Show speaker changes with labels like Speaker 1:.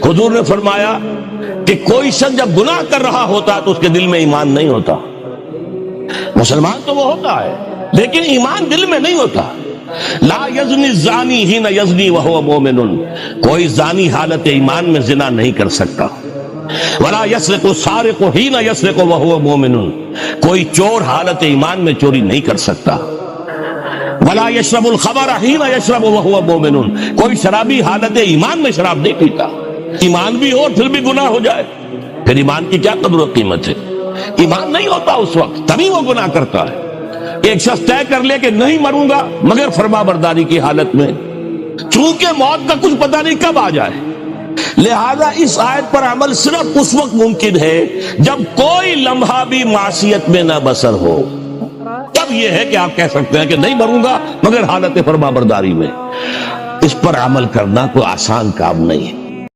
Speaker 1: حضور نے فرمایا کہ کوئی شخص جب گناہ کر رہا ہوتا تو اس کے دل میں ایمان نہیں ہوتا. مسلمان تو وہ ہوتا ہے لیکن ایمان دل میں نہیں ہوتا. لا یزنی الزانی حین یزنی وہو مومن، کوئی زانی حالت ایمان میں زنا نہیں کر سکتا. ولا یسرق السارق حین یسرق وہو مومن، کوئی چور حالت ایمان میں چوری نہیں کر سکتا. ولا یشرب الخمر حین یشرب وہو مومن، کوئی شرابی حالت ایمان میں شراب نہیں پیتا. ایمان بھی ہو پھر بھی گناہ ہو جائے، پھر ایمان کی کیا قدر و قیمت ہے؟ ایمان نہیں ہوتا اس وقت، تبھی وہ گناہ کرتا ہے. ایک شخص طے کر لے کہ نہیں مروں گا مگر فرما برداری کی حالت میں، چونکہ موت کا کچھ پتہ نہیں کب آ جائے. لہذا اس آیت پر عمل صرف اس وقت ممکن ہے جب کوئی لمحہ بھی معصیت میں نہ بسر ہو. تب یہ ہے کہ آپ کہہ سکتے ہیں کہ نہیں مروں گا مگر حالت فرما برداری میں. اس پر عمل کرنا کوئی آسان کام نہیں ہے.